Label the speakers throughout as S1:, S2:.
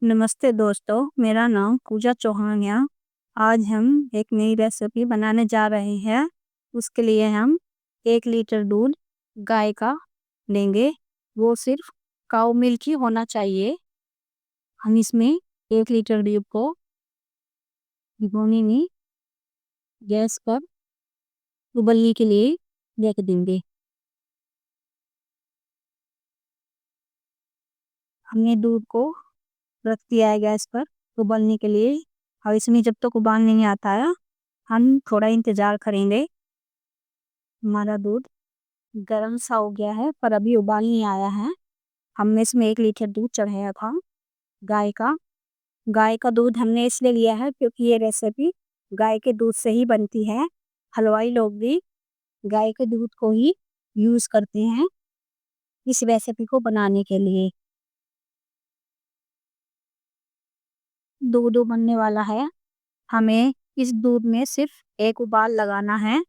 S1: नमस्ते दोस्तों, मेरा नाम पूजा चौहान है। आज हम एक नई रेसिपी बनाने जा रहे हैं। उसके लिए हम 1 लीटर दूध गाय का लेंगे। वो सिर्फ काऊ मिल्क ही होना चाहिए। हम इसमें 1 लीटर दूध को भिगोने में गैस पर उबलने के लिए रख देंगे। हमने दूध को रख दिया है गैस पर उबलने के लिए। और इसमें जब तक उबाल नहीं आता है, हम थोड़ा इंतज़ार करेंगे। हमारा दूध गरम सा हो गया है पर अभी उबाल नहीं आया है। हमने इसमें 1 लीटर दूध चढ़ाया था गाय का। गाय का दूध हमने इसलिए लिया है क्योंकि ये रेसिपी गाय के दूध से ही बनती है। हलवाई लोग भी गाय के दूध को ही यूज़ करते हैं इस रेसिपी को बनाने के लिए। दूध उबलने वाला है। हमें इस दूध में सिर्फ एक उबाल लगाना है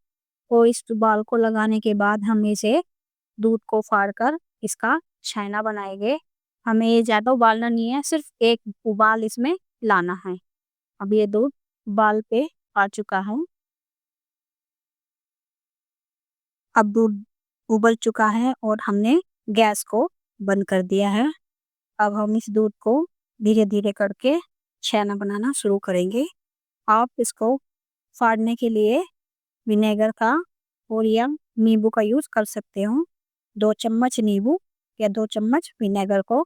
S1: और इस उबाल को लगाने के बाद हम इसे दूध को फाड़ कर इसका छायना बनाएंगे। हमें ये ज़्यादा उबालना नहीं है, सिर्फ एक उबाल इसमें लाना है। अब ये दूध उबाल पे आ चुका है। अब दूध उबल चुका है और हमने गैस को बंद कर दिया है। अब हम इस दूध को धीरे धीरे करके छेना बनाना शुरू करेंगे। आप इसको फाड़ने के लिए विनेगर का और या नींबू का यूज़ कर सकते हो। 2 चम्मच नींबू या 2 चम्मच विनेगर को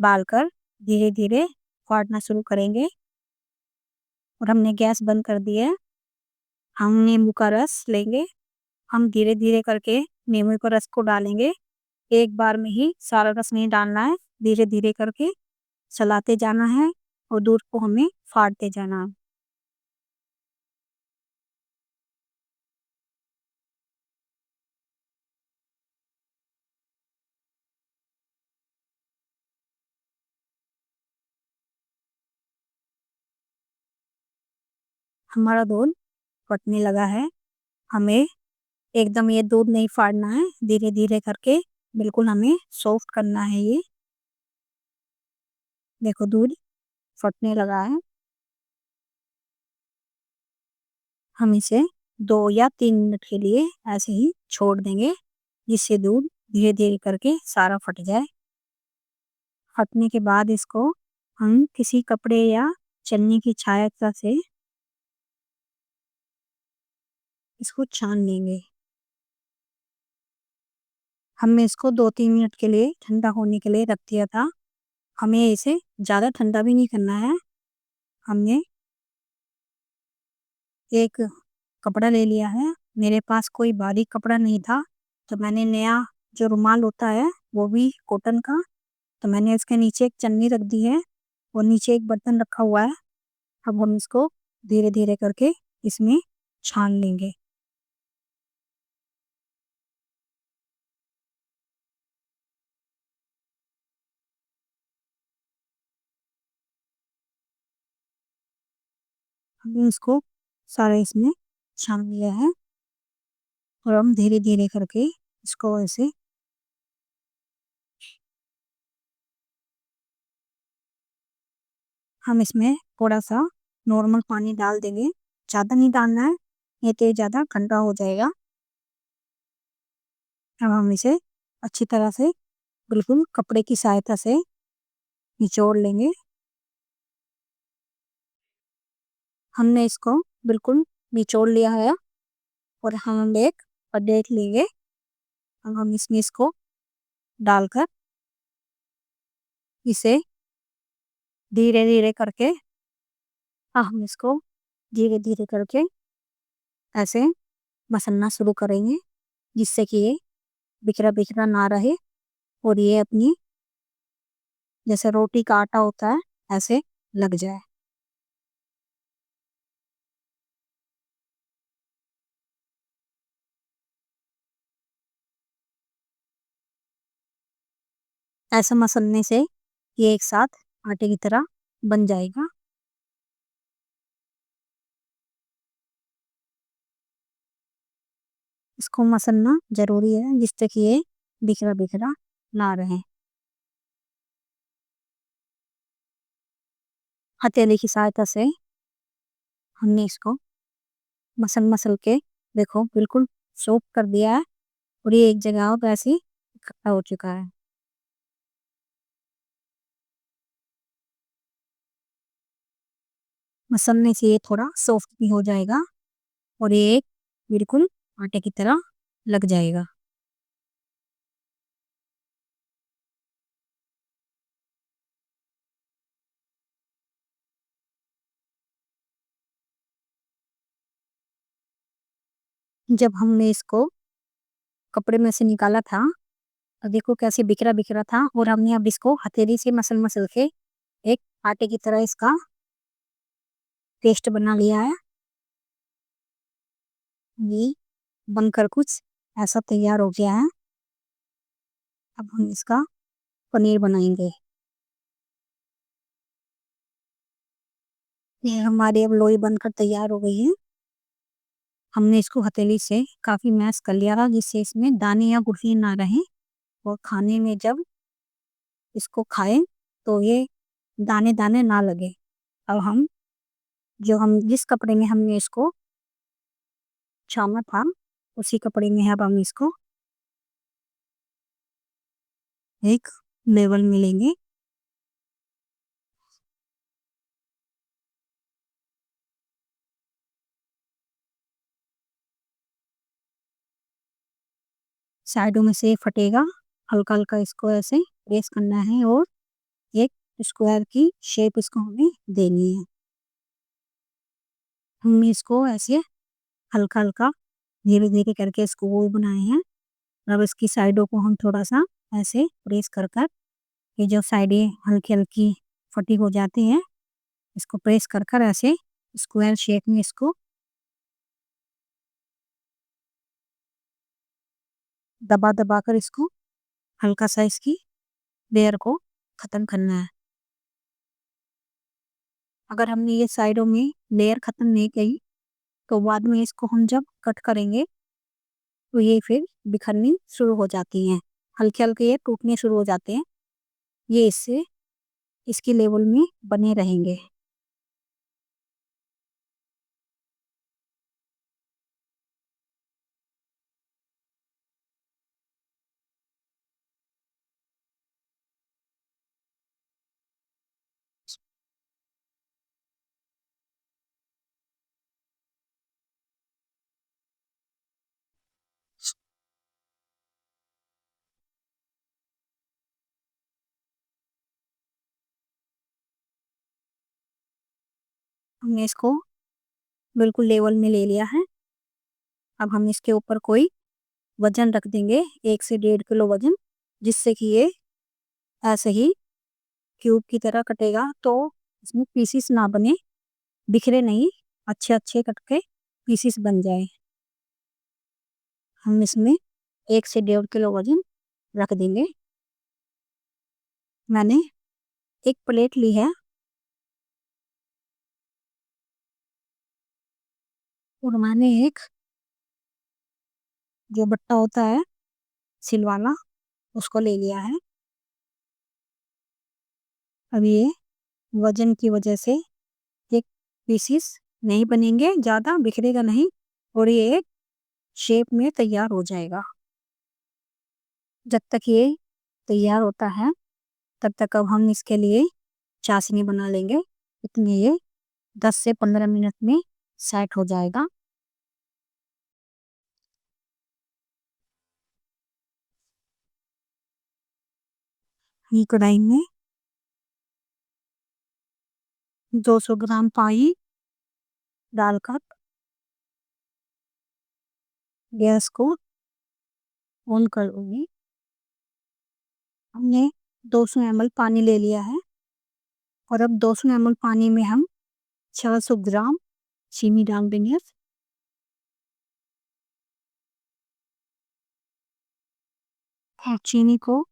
S1: डालकर धीरे धीरे फाड़ना शुरू करेंगे। और हमने गैस बंद कर दिया है। हम नींबू का रस लेंगे। हम धीरे धीरे करके नींबू के रस को डालेंगे। एक बार में ही सारा रस नहीं डालना है, धीरे धीरे करके चलाते जाना है और दूध को हमें फाड़ते जाना है। हमारा दूध फटने लगा है। हमें एकदम ये दूध नहीं फाड़ना है, धीरे धीरे करके बिल्कुल हमें सॉफ्ट करना है। ये देखो दूध फटने लगा है। हम इसे 2 या 3 मिनट के लिए ऐसे ही छोड़ देंगे, जिससे दूध धीरे धीरे करके सारा फट जाए। फटने के बाद इसको हम किसी कपड़े या छन्नी की सहायता से इसको छान लेंगे। हमने इसको 2-3 मिनट के लिए ठंडा होने के लिए रख दिया था। हमें इसे ज़्यादा ठंडा भी नहीं करना है। हमने एक कपड़ा ले लिया है। मेरे पास कोई बारीक कपड़ा नहीं था, तो मैंने नया जो रुमाल होता है वो भी कॉटन का, तो मैंने इसके नीचे एक चन्नी रख दी है और नीचे एक बर्तन रखा हुआ है। अब हम इसको धीरे धीरे करके इसमें छान लेंगे। हमने इसको सारा इसमें छान लिया है और हम धीरे धीरे करके इसको ऐसे हम इसमें थोड़ा सा नॉर्मल पानी डाल देंगे। ज़्यादा नहीं डालना है, ये तो ज़्यादा ठंडा हो जाएगा। अब हम इसे अच्छी तरह से बिल्कुल कपड़े की सहायता से निचोड़ लेंगे। हमने इसको बिल्कुल निचोड़ लिया है और हम एक देख लेंगे। अब हम इसमें इसको डालकर इसे धीरे धीरे करके हम इसको धीरे धीरे करके ऐसे मसलना शुरू करेंगे, जिससे कि ये बिखरा बिखरा ना रहे और ये अपनी जैसे रोटी का आटा होता है ऐसे लग जाए। ऐसे मसलने से ये एक साथ आटे की तरह बन जाएगा। इसको मसलना ज़रूरी है, जिससे कि ये बिखरा बिखरा ना रहे। हथेली की सहायता से हमने इसको मसल मसल के देखो बिल्कुल सॉफ्ट कर दिया है और ये एक जगह अब ऐसे ही इकट्ठा हो चुका है। मसलने से ये थोड़ा सॉफ्ट भी हो जाएगा और ये एक बिल्कुल आटे की तरह लग जाएगा। जब हमने इसको कपड़े में से निकाला था तो देखो कैसे बिखरा बिखरा था और हमने अब इसको हथेली से मसल मसल के एक आटे की तरह इसका पेस्ट बना लिया है। ये बनकर कुछ ऐसा तैयार हो गया है। अब हम इसका पनीर बनाएंगे। ये हमारी अब लोई बनकर तैयार हो गई है। हमने इसको हथेली से काफी मैश कर लिया था जिससे इसमें दाने या गुठली ना रहे और खाने में जब इसको खाएं तो ये दाने दाने ना लगे। अब हम हम जिस कपड़े में हमने इसको छाना था उसी कपड़े में अब हम इसको एक लेवल में लेंगे। साइडों में से फटेगा, हल्का हल्का इसको ऐसे प्रेस करना है और एक स्क्वायर की शेप इसको हमें देनी है। हमने इसको ऐसे हल्का हल्का धीरे धीरे करके इसको गोल बनाए हैं। अब इसकी साइडों को हम थोड़ा सा ऐसे प्रेस कर कर ये जो साइडें हल्की हल्की फटी हो जाती हैं इसको प्रेस कर कर ऐसे स्क्वायर शेप में इसको दबा दबा कर इसको हल्का सा इसकी लेयर को खत्म करना है। अगर हमने ये साइडों में लेयर खत्म नहीं की तो बाद में इसको हम जब कट करेंगे तो ये फिर बिखरनी शुरू हो जाती हैं, हल्के हल्के ये टूटने शुरू हो जाते हैं। ये इससे इसकी लेवल में बने रहेंगे। हमने इसको बिल्कुल लेवल में ले लिया है। अब हम इसके ऊपर कोई वजन रख देंगे 1 से 1.5 किलो वजन, जिससे कि ये ऐसे ही क्यूब की तरह कटेगा तो इसमें पीसीस ना बने, बिखरे नहीं, अच्छे अच्छे कट के पीसीस बन जाए। हम इसमें 1 से 1.5 किलो वजन रख देंगे। मैंने एक प्लेट ली है और मैंने एक जो बट्टा होता है सिल वाला उसको ले लिया है। अब ये वजन की वजह से एक पीसीस नहीं बनेंगे, ज़्यादा बिखरेगा नहीं और ये एक शेप में तैयार हो जाएगा। जब तक ये तैयार होता है तब तक अब हम इसके लिए चाशनी बना लेंगे। इतने ये 10 से 15 मिनट में सेट हो जाएगा। ये कढ़ाई में 200 ग्राम पाई डालकर गैस को ऑन कर दूंगी। हमने 200 ml पानी ले लिया है और अब 200 ml पानी में हम 600 ग्राम चीनी डाल देंगे और चीनी को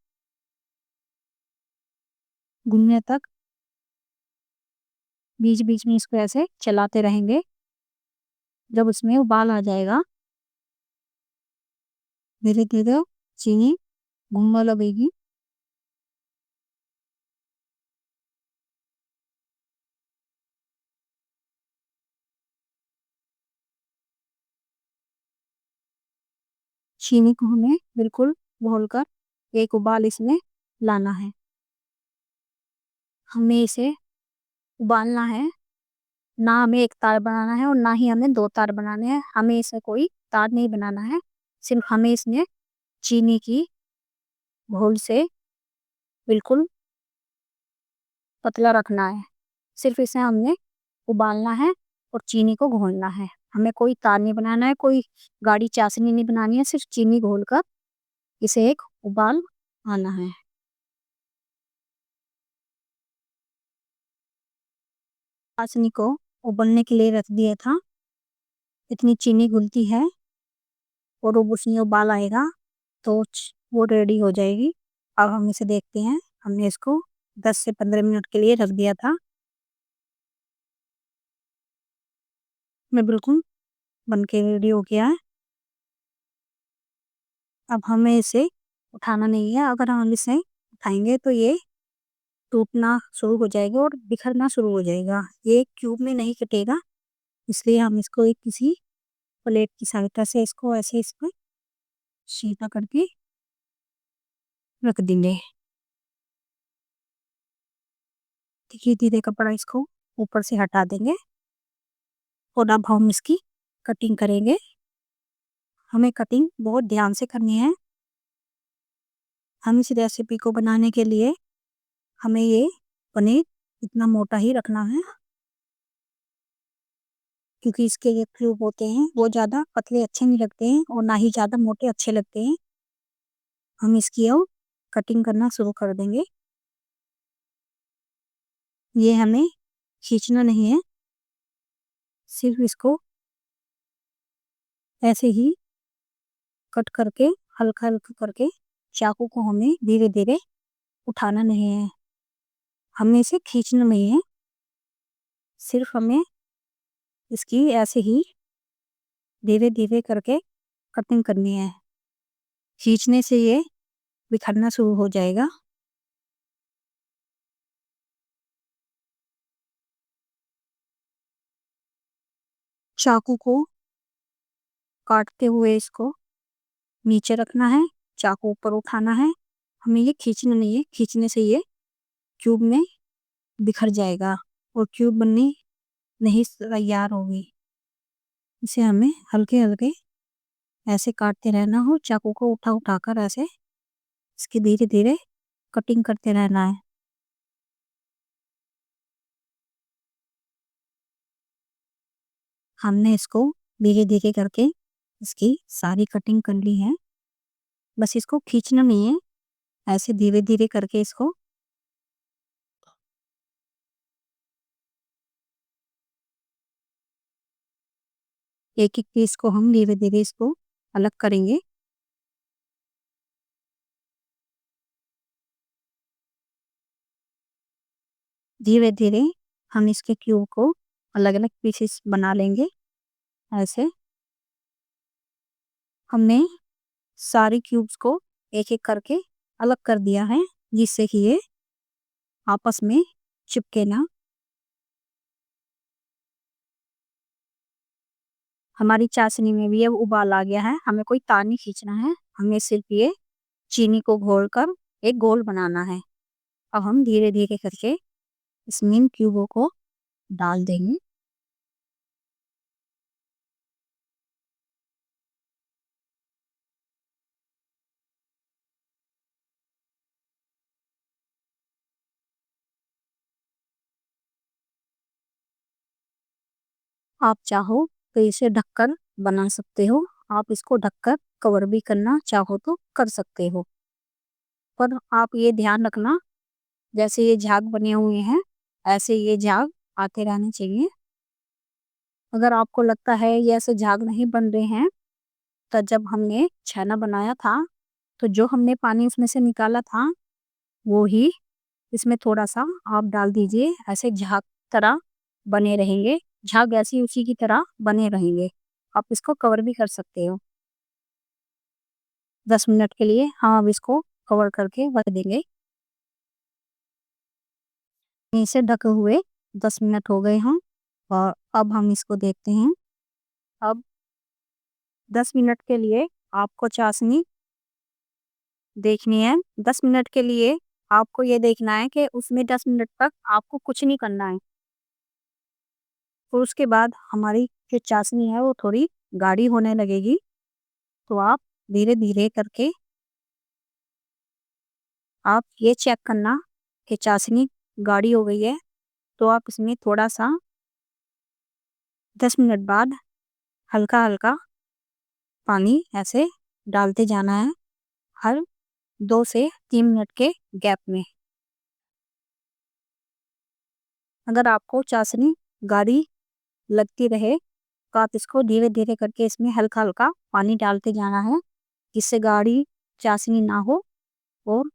S1: घुलने तक बीच बीच में इसको ऐसे चलाते रहेंगे। जब उसमें उबाल आ जाएगा धीरे धीरे चीनी घुलने लगेगी। चीनी को हमें बिल्कुल घोलकर एक उबाल इसमें लाना है। हमें इसे उबालना है, ना हमें एक तार बनाना है और ना ही हमें दो तार बनाने हैं। हमें इसे कोई तार नहीं बनाना है, सिर्फ हमें इसमें चीनी की घोल से बिल्कुल पतला रखना है। सिर्फ इसे हमने उबालना है और चीनी को घोलना है। हमें कोई तार नहीं बनाना है, कोई गाढ़ी चाशनी नहीं बनानी है, सिर्फ चीनी घोलकर इसे एक उबाल आना है। चाशनी को उबलने के लिए रख दिया था। इतनी चीनी घुलती है और अब उसमें उबाल आएगा तो वो रेडी हो जाएगी। अब हम इसे देखते हैं। हमने इसको 10 से 15 मिनट के लिए रख दिया था। मैं बिल्कुल बनके रेडी हो गया है। अब हमें इसे उठाना नहीं है। अगर हम इसे उठाएंगे तो ये टूटना शुरू हो जाएगा और बिखरना शुरू हो जाएगा। ये क्यूब में नहीं कटेगा, इसलिए हम इसको एक किसी प्लेट की सहायता से इसको ऐसे इस पर सीधा करके रख देंगे। धीरे धीरे कपड़ा इसको ऊपर से हटा देंगे और अब हम इसकी कटिंग करेंगे। हमें कटिंग बहुत ध्यान से करनी है। हम इस रेसिपी को बनाने के लिए हमें ये पनीर इतना मोटा ही रखना है, क्योंकि इसके ये क्यूब होते हैं वो ज़्यादा पतले अच्छे नहीं लगते हैं और ना ही ज़्यादा मोटे अच्छे लगते हैं। हम इसकी अब कटिंग करना शुरू कर देंगे। ये हमें खींचना नहीं है, सिर्फ इसको ऐसे ही कट करके हल्का हल्का करके चाकू को हमें धीरे धीरे उठाना नहीं है। हमें इसे खींचना नहीं है, सिर्फ हमें इसकी ऐसे ही धीरे धीरे करके कटिंग करनी है। खींचने से ये बिखरना शुरू हो जाएगा। चाकू को काटते हुए इसको नीचे रखना है, चाकू ऊपर उठाना है। हमें ये खींचना नहीं है, खींचने से ये क्यूब में बिखर जाएगा और क्यूब बनने नहीं तैयार होगी। इसे हमें हल्के हल्के ऐसे काटते रहना हो, चाकू को उठा उठा कर ऐसे इसकी धीरे धीरे कटिंग करते रहना है। हमने इसको धीरे धीरे करके इसकी सारी कटिंग कर ली है। बस इसको खींचना नहीं है, ऐसे धीरे धीरे करके इसको एक एक पीस को हम धीरे धीरे इसको अलग करेंगे। धीरे धीरे हम इसके क्यूब को अलग अलग पीसेस बना लेंगे। ऐसे हमने सारी क्यूब्स को एक एक करके अलग कर दिया है, जिससे कि ये आपस में चिपके ना। हमारी चाशनी में भी अब उबाल आ गया है। हमें कोई तार नहीं खींचना है, हमें सिर्फ ये चीनी को घोलकर एक गोल बनाना है। अब हम धीरे धीरे करके इसमें इन क्यूबों को डाल देंगे। आप चाहो तो इसे ढककर बना सकते हो, आप इसको ढककर कवर भी करना चाहो तो कर सकते हो। पर आप ये ध्यान रखना, जैसे ये झाग बने हुए हैं ऐसे ये झाग आते रहने चाहिए। अगर आपको लगता है ये ऐसे झाग नहीं बन रहे हैं, तो जब हमने छेना बनाया था तो जो हमने पानी उसमें से निकाला था वो ही इसमें थोड़ा सा आप डाल दीजिए। ऐसे झाग तरह बने रहेंगे, झाग ऐसी उसी की तरह बने रहेंगे। आप इसको कवर भी कर सकते हो। 10 मिनट के लिए हम अब इसको कवर करके रख देंगे। इसे ढके हुए 10 मिनट हो गए हैं और अब हम इसको देखते हैं। अब 10 मिनट के लिए आपको चाशनी देखनी है 10 मिनट के लिए। आपको ये देखना है कि उसमें 10 मिनट तक आपको कुछ नहीं करना है। और उसके बाद हमारी जो चाशनी है वो थोड़ी गाढ़ी होने लगेगी। तो आप धीरे धीरे करके आप ये चेक करना कि चाशनी गाढ़ी हो गई है। तो आप इसमें थोड़ा सा 10 मिनट बाद हल्का हल्का पानी ऐसे डालते जाना है, हर 2 से 3 मिनट के गैप में। अगर आपको चाशनी गाढ़ी लगती रहे तो आप इसको धीरे धीरे करके इसमें हल्का हल्का पानी डालते जाना है, जिससे गाढ़ी चाशनी ना हो। और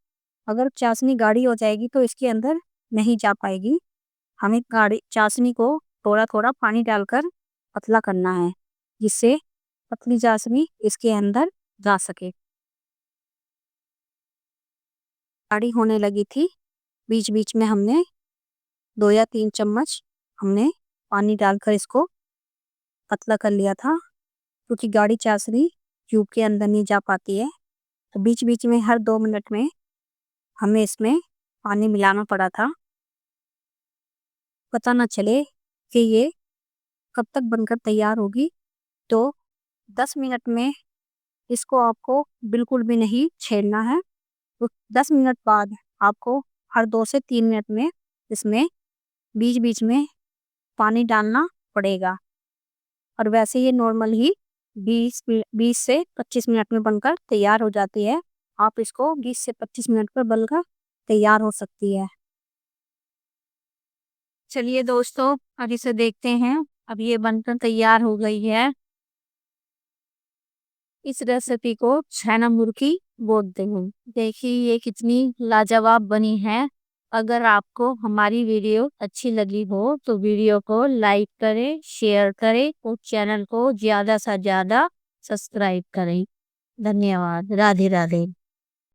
S1: अगर चाशनी गाढ़ी हो जाएगी तो इसके अंदर नहीं जा पाएगी। हमें गाढ़ी चाशनी को थोड़ा थोड़ा पानी डालकर पतला करना है, जिससे पतली चाशनी इसके अंदर जा सके। गाढ़ी होने लगी थी, बीच बीच में हमने 2 या 3 चम्मच हमने पानी डालकर इसको पतला कर लिया था, क्योंकि गाढ़ी चाशनी ट्यूब के अंदर नहीं जा पाती है। तो बीच बीच में हर 2 मिनट में हमें इसमें पानी मिलाना पड़ा था, पता ना चले कि ये कब तक बनकर तैयार होगी। तो 10 मिनट में इसको आपको बिल्कुल भी नहीं छेड़ना है। तो 10 मिनट बाद आपको हर 2 से 3 मिनट में इसमें बीच बीच में पानी डालना पड़ेगा। और वैसे ये नॉर्मल ही 20 से 25 मिनट में बनकर तैयार हो जाती है। आप इसको 20 से 25 मिनट पर बनकर तैयार हो सकती है। चलिए दोस्तों, अब इसे देखते हैं। अब ये बनकर तैयार हो गई है। इस रेसिपी को छैना मुर्गी बोलते हैं। देखिए ये कितनी लाजवाब बनी है। अगर आपको हमारी वीडियो अच्छी लगी हो तो वीडियो को लाइक करें, शेयर करें और चैनल को ज़्यादा से ज़्यादा सब्सक्राइब करें। धन्यवाद। राधे राधे।